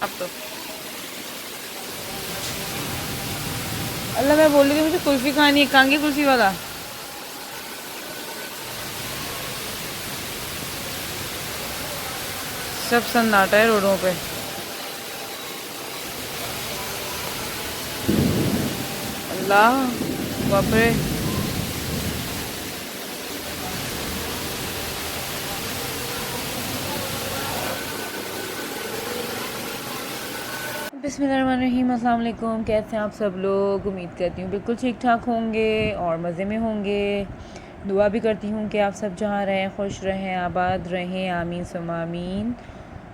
अब तो अल्लाह, मैं बोल रही थी मुझे कुल्फ़ी खानी है। कहाँ गई कुल्फ़ी वाला? सब सन्नाटा है रोडों पे। अल्लाह, बाप रे। बिस्मिल्लाहिर्रहमानिर्रहीम। अस्सलाम वालेकुम। कैसे हैं आप सब लोग? उम्मीद करती हूँ बिल्कुल ठीक ठाक होंगे और मज़े में होंगे। दुआ भी करती हूँ कि आप सब जहाँ रहें खुश रहें, आबाद रहें। आमीन सुम्मा आमीन।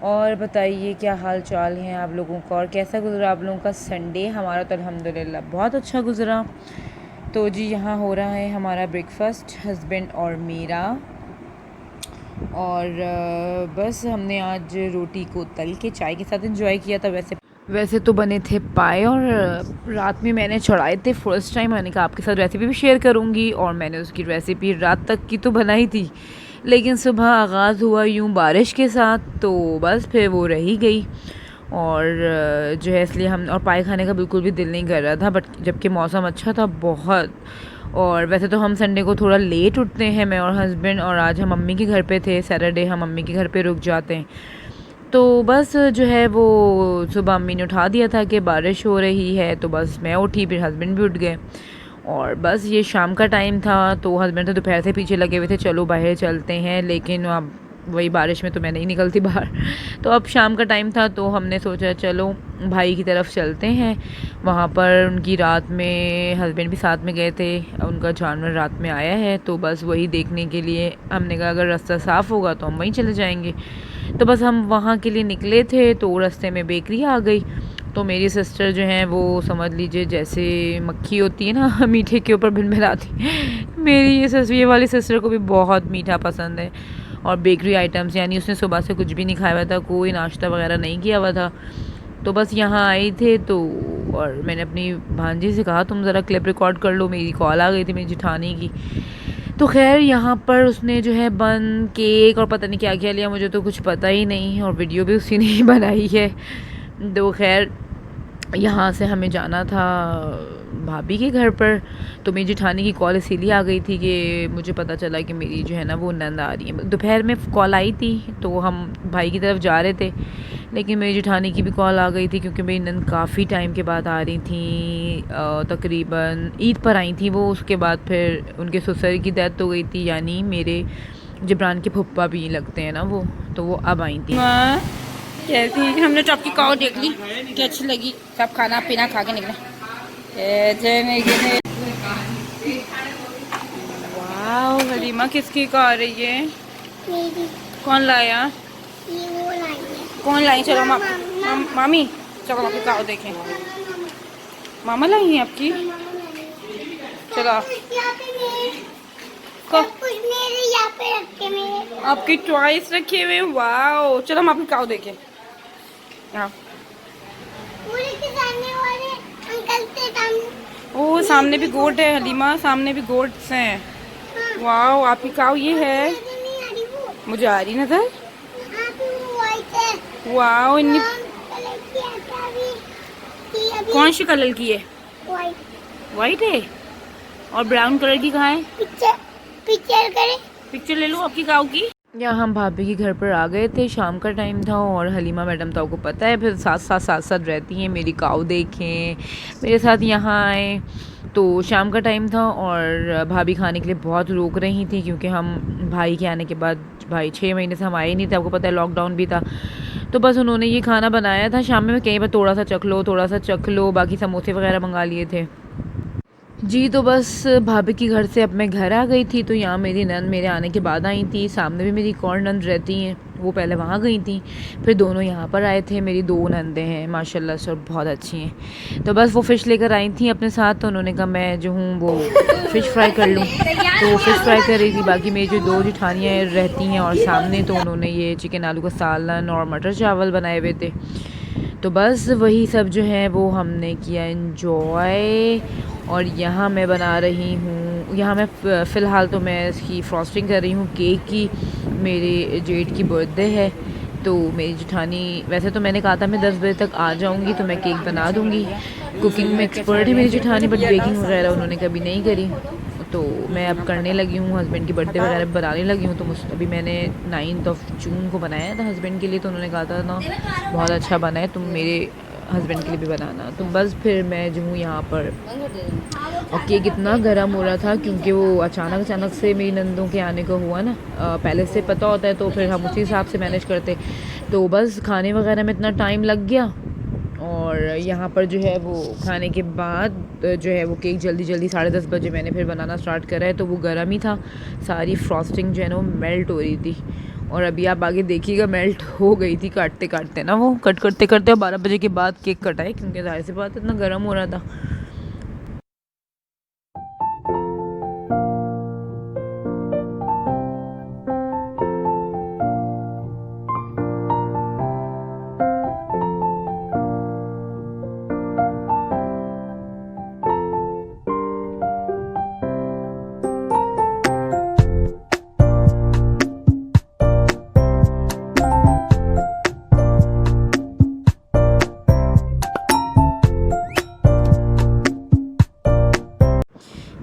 और बताइए क्या हाल चाल हैं आप लोगों का और कैसा गुज़रा आप लोगों का संडे? हमारा तो अल्हम्दुलिल्लाह बहुत अच्छा गुज़रा। तो जी यहाँ हो रहा है हमारा ब्रेकफ़ास्ट, हस्बैंड और मेरा। और बस हमने आज रोटी को तल के चाय के साथ एंजॉय किया था। वैसे तो बने थे पाए और रात में मैंने चढ़ाए थे फर्स्ट टाइम। मैंने कहा आपके साथ रेसिपी भी शेयर करूंगी और मैंने उसकी रेसिपी रात तक की तो बनाई थी, लेकिन सुबह आगाज़ हुआ यूँ बारिश के साथ, तो बस फिर वो रही गई। और जो है इसलिए हम और पाए खाने का बिल्कुल भी दिल नहीं कर रहा था, बट जबकि मौसम अच्छा था बहुत। और वैसे तो हम संडे को थोड़ा लेट उठते हैं, मैं और हस्बैंड, और आज हम मम्मी के घर पे थे। सैटरडे हम मम्मी के घर पे रुक जाते हैं। तो बस जो है वो सुबह अम्मी ने उठा दिया था कि बारिश हो रही है, तो बस मैं उठी, फिर हस्बैंड भी उठ गए। और बस ये शाम का टाइम था, तो हस्बैंड तो दोपहर से पीछे लगे हुए थे चलो बाहर चलते हैं, लेकिन अब वही बारिश में तो मैं नहीं निकलती बाहर। तो अब शाम का टाइम था तो हमने सोचा चलो भाई की तरफ चलते हैं। वहाँ पर उनकी रात में हस्बैंड भी साथ में गए थे, उनका जानवर रात में आया है, तो बस वही देखने के लिए हमने कहा अगर रास्ता साफ़ होगा तो हम वहीं चले जाएंगे। तो बस हम वहाँ के लिए निकले थे, तो रास्ते में बेकरी आ गई। तो मेरी सिस्टर जो हैं वो समझ लीजिए जैसे मक्खी होती है ना मीठे के ऊपर भिनभिनाती। मेरी ये वाली सिस्टर को भी बहुत मीठा पसंद है और बेकरी आइटम्स, यानी उसने सुबह से कुछ भी नहीं खाया हुआ था, कोई नाश्ता वगैरह नहीं किया हुआ था। तो बस यहाँ आई थे तो और मैंने अपनी भांजी से कहा तुम ज़रा क्लिप रिकॉर्ड कर लो, मेरी कॉल आ गई थी मेरी जिठानी की। तो खैर यहाँ पर उसने जो है बन, केक और पता नहीं क्या क्या लिया, मुझे तो कुछ पता ही नहीं, और वीडियो भी उसी ने ही बनाई है। तो खैर यहाँ से हमें जाना था भाभी के घर पर। तो मेरी जेठानी की कॉल इसीलिए आ गई थी कि मुझे पता चला कि मेरी जो है ना वो नंद आ रही है। दोपहर में कॉल आई थी तो हम भाई की तरफ जा रहे थे, लेकिन मेरी जेठानी की भी कॉल आ गई थी क्योंकि मेरी नंद काफ़ी टाइम के बाद आ रही थी। तकरीबन ईद पर आई थी वो, उसके बाद फिर उनके ससुर की डेथ हो गई थी, यानी मेरे जिब्रान के फुप्पा भी लगते हैं ना वो, तो वो अब आई थी। कैसी हमने तो आपकी काव देख ली, क्या अच्छी लगी, सब खाना पीना खा के निकले। वाह हलीमा किसकी कार आ रही है? मेरी। कौन लाया? ये वो लाई है। कौन लाई? चलो मामी चलो आपकी काव देखें। मामा लाई है आपकी? चलो आपकी टॉयज रखे हुए। वाह चलो हम आपकी काव देखें। ओ सामने भी गोट है हलीमा, सामने भी गोट्स हैं। वाह आपकी काव ये है, मुझे आ रही नजर। वाह इतनी कौन सी कलर की है? वाइट है। और ब्राउन कलर की कहाँ है? पिक्चर ले लो आपकी काव की। यहाँ हम भाभी के घर पर आ गए थे, शाम का टाइम था और हलीमा मैडम तो आपको पता है फिर साथ रहती हैं, मेरी काव देखें मेरे साथ यहाँ आए। तो शाम का टाइम था और भाभी खाने के लिए बहुत रोक रही थी क्योंकि हम भाई के आने के बाद, भाई 6 महीने से हम आए नहीं थे, आपको पता है लॉकडाउन भी था। तो बस उन्होंने ये खाना बनाया था शाम में, कहीं पर थोड़ा सा चख लो, बाकी समोसे वगैरह मंगा लिए थे जी। तो बस भाभी के घर से अब मैं घर आ गई थी, तो यहाँ मेरी नंद मेरे आने के बाद आई थी। सामने भी मेरी एक और नंद रहती हैं, वो पहले वहाँ गई थी, फिर दोनों यहाँ पर आए थे। मेरी 2 नंदें हैं माशाल्लाह से, बहुत अच्छी हैं। तो बस वो फ़िश लेकर आई थी अपने साथ, तो उन्होंने कहा मैं जो हूँ वो फ़िश फ्राई कर लूँ, तो वो फ़िश फ्राई कर रही थी। बाकी मेरी जो 2 जेठानियाँ रहती हैं और सामने, तो उन्होंने ये चिकन आलू का सालन और मटर चावल बनाए हुए थे। तो बस वही सब जो है वो हमने किया इन्जॉय। और यहाँ मैं बना रही हूँ, यहाँ मैं फ़िलहाल तो मैं इसकी फ्रॉस्टिंग कर रही हूँ केक की। मेरे जेठ की बर्थडे है तो मेरी जेठानी, वैसे तो मैंने कहा था मैं 10 बजे तक आ जाऊँगी तो मैं केक बना दूँगी। कुकिंग में एक्सपर्ट है मेरी जेठानी, बट बेकिंग वगैरह उन्होंने कभी नहीं करी। तो मैं अब करने लगी हूँ, हस्बैंड की बर्थडे वगैरह बनाने लगी हूँ। तो अभी मैंने 9 जून को बनाया था हस्बैंड के लिए, तो उन्होंने कहा था ना बहुत अच्छा बना है, तुम मेरे हस्बैंड के लिए भी बनाना। तो बस फिर मैं जो हूँ यहाँ पर, और केक इतना गर्म हो रहा था क्योंकि वो अचानक से मेरी नंदों के आने को हुआ ना। पहले से पता होता है तो फिर हम उसी हिसाब से मैनेज करते। तो बस खाने वगैरह में इतना टाइम लग गया। और यहाँ पर जो है वो खाने के बाद जो है वो केक जल्दी 10:30 बजे मैंने फिर बनाना स्टार्ट करा है। तो वो गर्म ही था, सारी फ्रॉस्टिंग जो है ना वो मेल्ट हो रही थी। और अभी आप आगे देखिएगा मेल्ट हो गई थी काटते काटते ना, वो कट करते करते 12 बजे के बाद केक कटाए क्योंकि जाहिर सी बात इतना गर्म हो रहा था।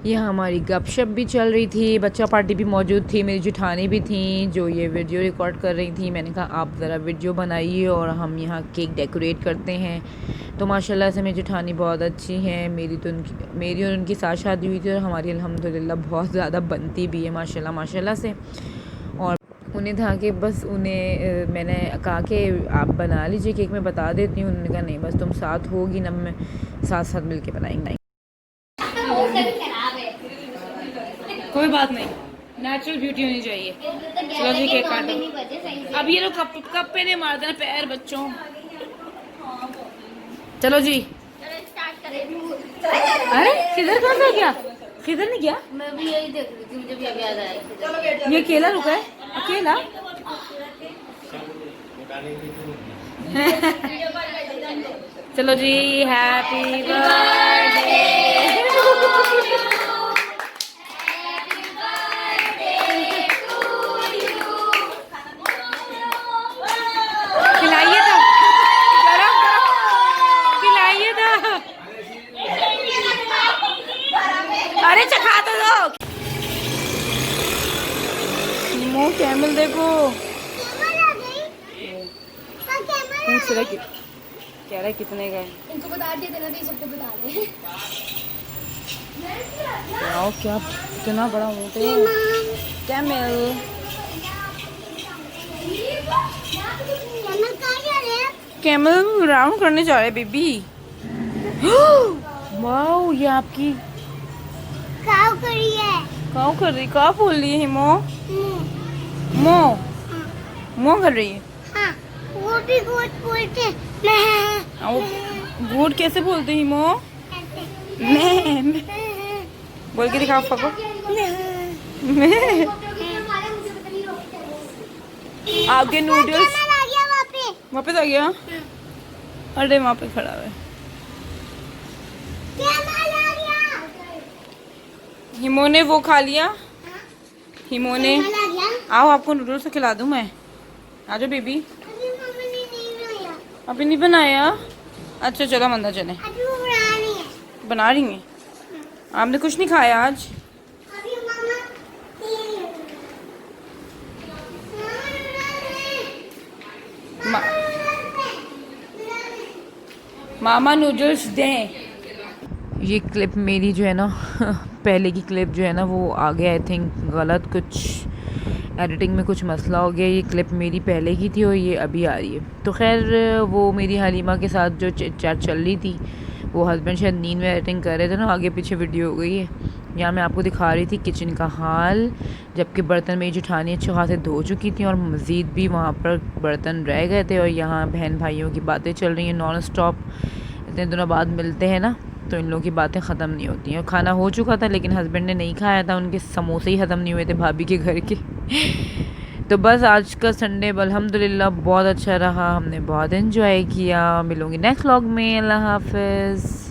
यहाँ हमारी गपशप भी चल रही थी, बच्चा पार्टी भी मौजूद थी, मेरी जेठानी भी थी जो ये वीडियो रिकॉर्ड कर रही थी। मैंने कहा आप ज़रा वीडियो बनाइए और हम यहाँ केक डेकोरेट करते हैं। तो माशाल्लाह से मेरी जेठानी बहुत अच्छी हैं। मेरी और उनकी साथ शादी हुई थी और हमारी अल्हम्दुलिल्लाह बहुत ज़्यादा बनती भी है माशाल्लाह से। और उन्हें था कि बस उन्हें मैंने कहा कि आप बना लीजिए केक, मैं बता देती हूँ। उन्होंने कहा नहीं बस तुम साथ होगी ना, मैं साथ मिल के बनाएंगे। कोई बात नहीं, नेचुरल ब्यूटी होनी चाहिए। चलो जी केक काटो। अब ये लोग कप पे नहीं मार देना पैर बच्चों। चलो जी अरे किधर कौन सा गया, किधर नहीं गया? मैं भी यही देख रही थी, मुझे भी अब याद आया। ये अकेला रुका है, अकेला। चलो जी हैप्पी बर्थडे। खिलाइए तो, गरम खिलाइए तो। अरे चखा तो दो। मुँह कैमल देखो, पूछ रहा कह रहा है कितने का है। इनको बता दिए थे ना, तो सबको बता दे। क्या कितना बड़ा ऊँट है कैमल। कैमल राउंड करने जा रहे बेबी। वाओ ये आपकी काव करी है। काव कर रही, काव बोल रही है हिमो। मो मो कर रही है। हाँ, वो भी गोट बोलते हैं। गुड कैसे बोलते हैं हिमो? मैं बोल के दिखाओ पापा। आगे नूडल्स वापस आ गया। अरे वहाँ पे खड़ा है। हिमो ने वो खा लिया। हिमो ने, आओ आपको नूडल्स खिला दूं मैं। आ जाओ बेबी। अभी नहीं बनाया? अच्छा चलो हम अंदर चले। बना रही हैं? आपने कुछ नहीं खाया आज? मामा नूडल्स दें। ये क्लिप मेरी जो है ना पहले की क्लिप जो है ना वो आ गया, आई थिंक गलत कुछ एडिटिंग में कुछ मसला हो गया। ये क्लिप मेरी पहले की थी और ये अभी आ रही है। तो खैर वो मेरी हलीमा के साथ जो चैट चल रही थी, वो हस्बैंड शायद नींद में एडिटिंग कर रहे थे ना, आगे पीछे वीडियो हो गई है। यहाँ मैं आपको दिखा रही थी किचन का हाल, जबकि बर्तन मेरी जेठानी अच्छे खासे धो चुकी थी और मज़ीद भी वहाँ पर बर्तन रह गए थे। और यहाँ बहन भाइयों की बातें चल रही हैं नॉन स्टॉप। इतने दिनों बाद मिलते हैं ना तो इन लोगों की बातें ख़त्म नहीं होती हैं। और खाना हो चुका था लेकिन हस्बैंड ने नहीं खाया था, उनके समोसे ही ख़त्म नहीं हुए थे भाभी के घर के। तो बस आज का संडे अल्हम्दुलिल्लाह बहुत अच्छा रहा, हमने बहुत एंजॉय किया। मिलूंगी नेक्स्ट व्लॉग में। अल्लाह हाफिज़।